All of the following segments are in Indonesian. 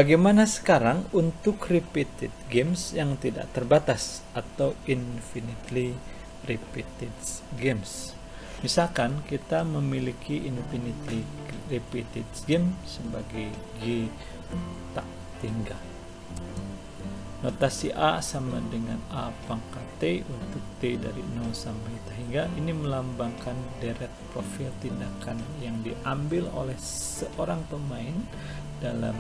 Bagaimana sekarang untuk repeated games yang tidak terbatas atau infinitely repeated games? Misalkan kita memiliki infinitely repeated game sebagai G tak tinggal. Notasi A sama dengan A pangkat T untuk T dari 0 sampai T hingga. Ini melambangkan deret profil tindakan yang diambil oleh seorang pemain dalam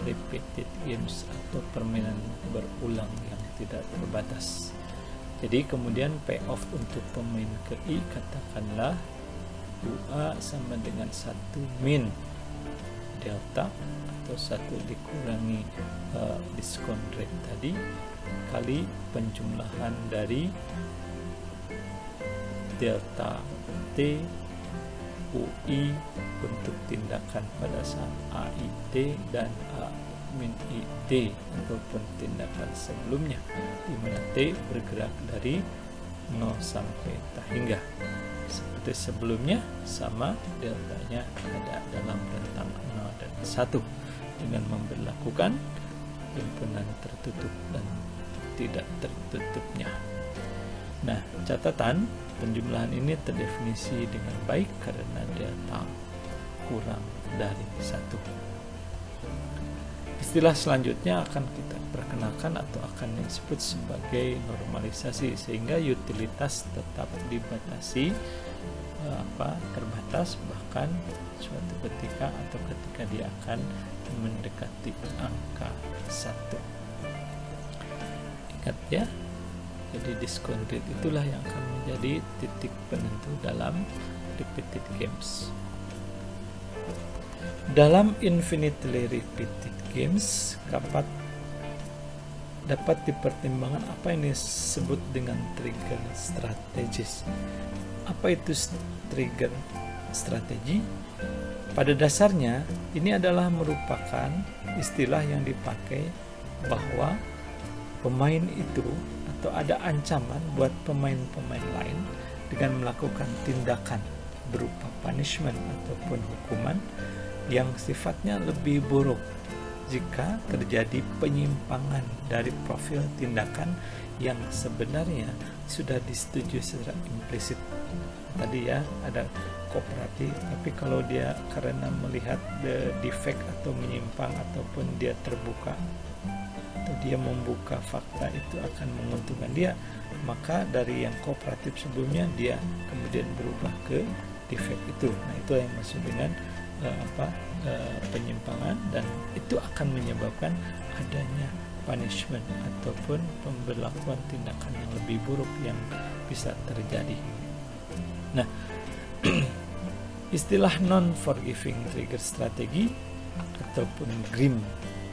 repeated games atau permainan berulang yang tidak terbatas. Jadi kemudian payoff untuk pemain ke I, katakanlah UA sama dengan 1 min delta atau 1 dikurangi diskon rate tadi kali penjumlahan dari delta T UI untuk tindakan pada saat AIT dan A min IT ataupun tindakan sebelumnya, di mana T bergerak dari 0 sampai T hingga. Seperti sebelumnya, sama deltanya ada dalam rentang 0 dan 1 dengan memberlakukan himpunan tertutup dan tidak tertutupnya. Nah, catatan penjumlahan ini terdefinisi dengan baik karena delta kurang dari 1. Istilah selanjutnya akan kita perkenalkan atau akan disebut sebagai normalisasi, sehingga utilitas tetap dibatasi terbatas, bahkan suatu ketika atau ketika dia akan mendekati angka 1. Ingat ya, jadi diskon rate itulah yang akan menjadi titik penentu dalam repeated games. Dalam infinitely repeated games dapat dipertimbangkan apa yang disebut dengan trigger strategis. Apa itu trigger strategi? Pada dasarnya ini adalah merupakan istilah yang dipakai bahwa pemain itu atau ada ancaman buat pemain-pemain lain dengan melakukan tindakan berupa punishment ataupun hukuman yang sifatnya lebih buruk jika terjadi penyimpangan dari profil tindakan yang sebenarnya sudah disetujui secara implisit. Tadi ya ada kooperatif, tapi kalau dia karena melihat defect atau menyimpang ataupun dia terbuka atau dia membuka fakta itu akan menguntungkan dia, maka dari yang kooperatif sebelumnya dia kemudian berubah ke defect itu. Nah, itu yang maksud dengan penyimpangan, dan itu akan menyebabkan adanya punishment ataupun pemberlakuan tindakan yang lebih buruk yang bisa terjadi. Nah, istilah non-forgiving trigger strategy ataupun grim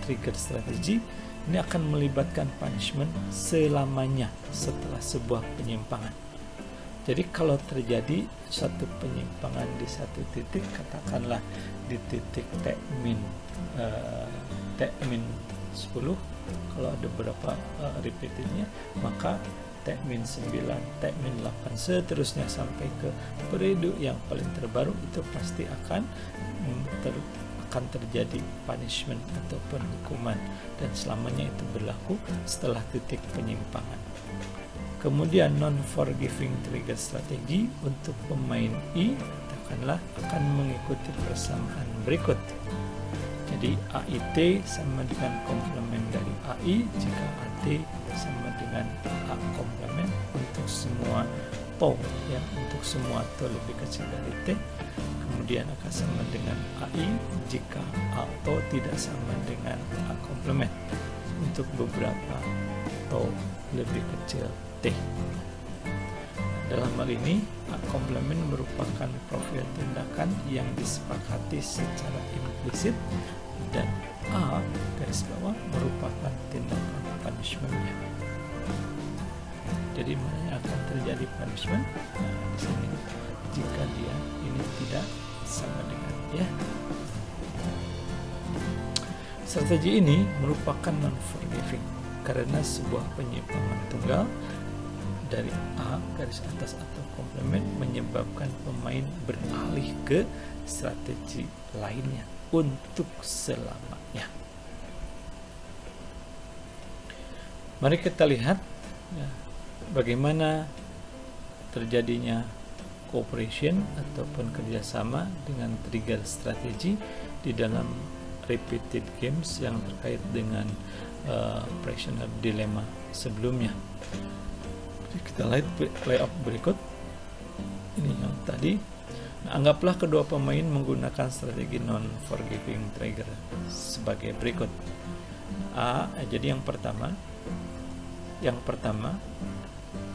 trigger strategy ini akan melibatkan punishment selamanya setelah sebuah penyimpangan. Jadi kalau terjadi satu penyimpangan di satu titik, katakanlah di titik T-min 10, kalau ada beberapa repeatednya, maka T-min 9, T-min 8, seterusnya sampai ke periode yang paling terbaru, itu pasti akan terjadi punishment ataupun hukuman, dan selamanya itu berlaku setelah titik penyimpangan. Kemudian non-forgiving trigger strategi untuk pemain I katakanlah akan mengikuti persamaan berikut. Jadi AIT sama dengan komplement dari AI jika AT sama dengan A komplement untuk semua TO, ya, untuk semua TO lebih kecil dari T. Kemudian akan sama dengan AI jika A TO tidak sama dengan A komplement untuk beberapa TO lebih kecil T. Dalam hal ini, A komplement merupakan profil tindakan yang disepakati secara implisit, dan A garis bawah merupakan tindakan punishment-nya. Jadi mana yang akan terjadi punishment? Nah, di sini jika dia ini tidak sama dengan ya. Strategi ini merupakan non-forgiving karena sebuah penyimpangan tunggal dari A garis atas atau komplement menyebabkan pemain beralih ke strategi lainnya untuk selamanya. Mari kita lihat ya, bagaimana terjadinya cooperation ataupun kerjasama dengan trigger strategi di dalam repeated games yang terkait dengan operational dilemma sebelumnya. Kita lihat layout berikut. Ini yang tadi. Nah, anggaplah kedua pemain menggunakan strategi non-forgiving trigger sebagai berikut. Jadi yang pertama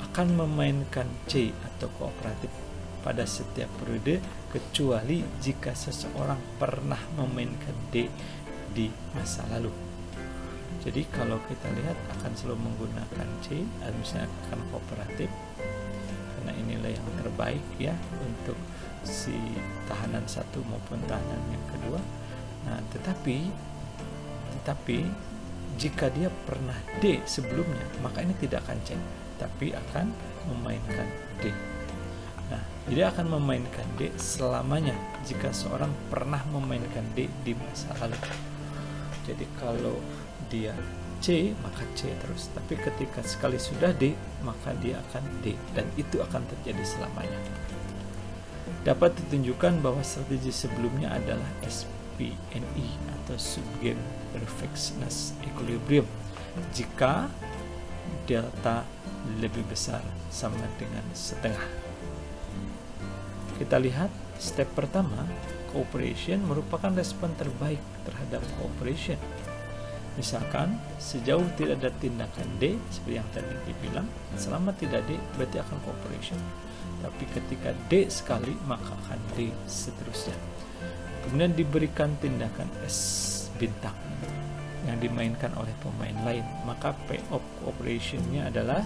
akan memainkan C atau kooperatif pada setiap periode kecuali jika seseorang pernah memainkan D di masa lalu. Jadi kalau kita lihat akan selalu menggunakan C, misalnya akan kooperatif karena inilah yang terbaik ya untuk si tahanan satu maupun tahanan yang kedua. Nah, tetapi jika dia pernah D sebelumnya, maka ini tidak akan C, tapi akan memainkan D. Nah, dia akan memainkan D selamanya jika seorang pernah memainkan D di masa lalu. Jadi kalau dia C, maka C terus. Tapi ketika sekali sudah D, maka dia akan D. Dan itu akan terjadi selamanya. Dapat ditunjukkan bahwa strategi sebelumnya adalah SPNE atau Subgame Perfectness Equilibrium. Jika delta lebih besar sama dengan setengah. Kita lihat step pertama, cooperation merupakan respon terbaik terhadap cooperation. Misalkan sejauh tidak ada tindakan D seperti yang tadi dibilang, selama tidak D berarti akan cooperation. Tapi ketika D sekali maka akan D seterusnya. Kemudian diberikan tindakan S bintang yang dimainkan oleh pemain lain, maka payoff cooperation-nya adalah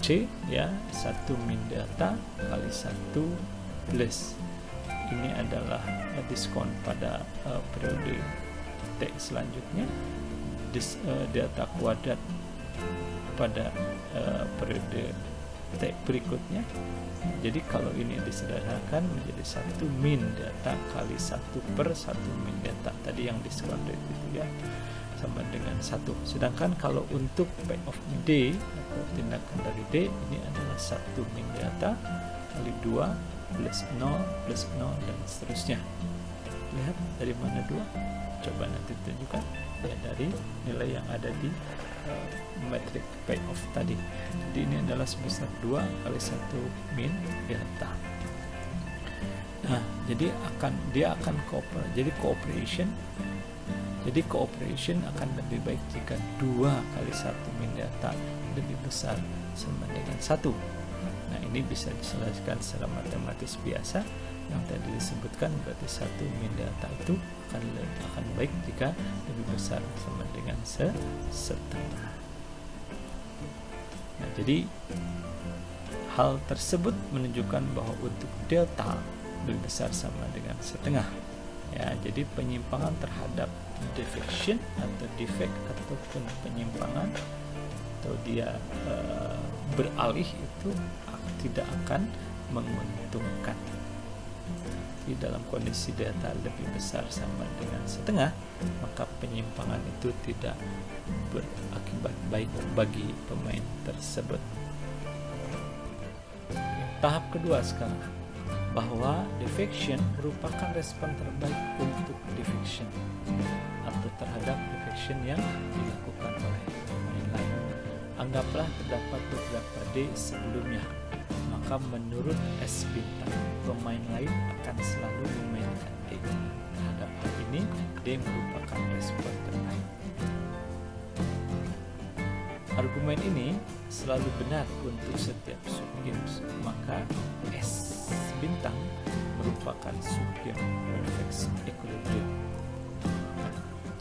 C ya, 1 min delta kali 1 plus ini adalah diskon pada periode T selanjutnya, delta kuadrat pada periode T berikutnya. Jadi kalau ini disederhanakan menjadi 1 min delta kali 1 per 1 min delta tadi yang diskon rate itu ya, sama dengan 1. Sedangkan kalau untuk payoff D atau tindakan dari D ini adalah 1 min delta kali 2 plus 0 plus 0 dan seterusnya. Lihat dari mana 2? Coba nanti tunjukkan ya, dari nilai yang ada di metrik payoff tadi. Jadi ini adalah sebesar 2 kali 1 min delta. Nah, jadi dia akan cooperation. Jadi cooperation akan lebih baik jika 2 kali 1 min delta lebih besar sama dengan 1. Nah, ini bisa diselesaikan secara matematis biasa yang tadi disebutkan, berarti 1 min delta itu akan baik jika lebih besar sama dengan setengah. Nah, jadi hal tersebut menunjukkan bahwa untuk delta lebih besar sama dengan setengah. Ya, jadi penyimpangan terhadap defection atau defect ataupun penyimpangan atau dia beralih itu tidak akan menguntungkan. Di dalam kondisi delta lebih besar sama dengan setengah, maka penyimpangan itu tidak berakibat baik bagi pemain tersebut. Tahap kedua sekarang, bahwa defection merupakan respon terbaik untuk defection atau terhadap defection yang dilakukan oleh pemain lain. Anggaplah terdapat beberapa D sebelumnya, maka menurut S bintang, pemain lain akan selalu memainkan D. Terhadap hal ini, D merupakan respon terbaik. Argumen ini selalu benar untuk setiap subgames, maka S bintang merupakan subgame perfect equilibrium.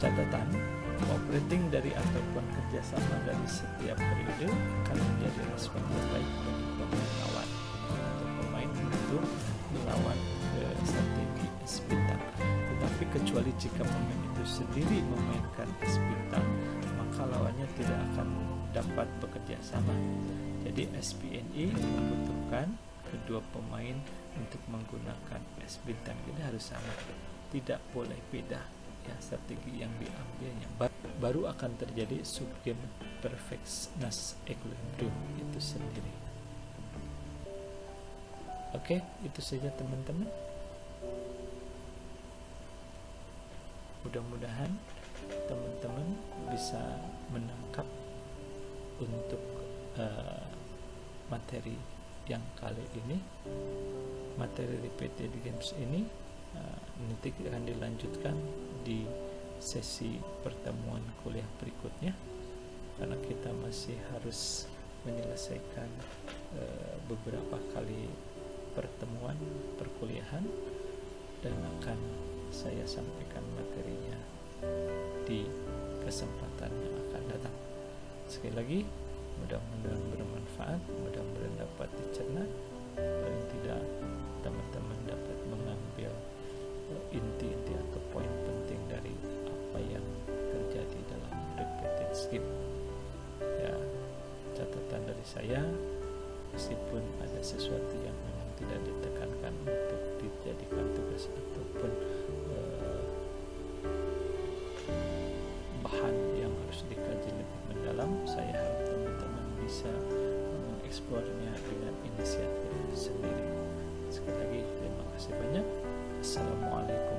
Catatan, cooperating dari ataupun kerjasama dari setiap periode akan menjadi respon terbaik bagi pemain lawan atau pemain untuk melawan strategi S bintang. Tetapi kecuali jika pemain itu sendiri memainkan S bintang, maka lawannya tidak akan dapat bekerja sama. Jadi SPNE membutuhkan kedua pemain untuk menggunakan S bintang. Jadi harus sama, tidak boleh beda. ya, strategi yang diambilnya, baru akan terjadi subgame perfectness equilibrium itu sendiri. Oke, itu saja teman-teman. Mudah-mudahan teman-teman bisa menangkap untuk materi yang kali ini. Materi repeated games ini nanti akan dilanjutkan di sesi pertemuan kuliah berikutnya, karena kita masih harus menyelesaikan beberapa kali pertemuan perkuliahan, dan akan saya sampaikan materinya di kesempatan yang akan datang. Sekali lagi, mudah-mudahan bermanfaat, mudah-mudahan dapat dicerna, paling tidak teman-teman dapat mengambil inti-inti atau poin penting dari apa yang terjadi dalam repeated scheme. Ya, catatan dari saya, meskipun ada sesuatu yang memang tidak ditekankan untuk dijadikan tugas ataupun bahan yang harus dikaji lebih mendalam, saya harap teman-teman bisa mengeksplornya dengan inisiatif sendiri. Sekali lagi, terima kasih banyak. Assalamualaikum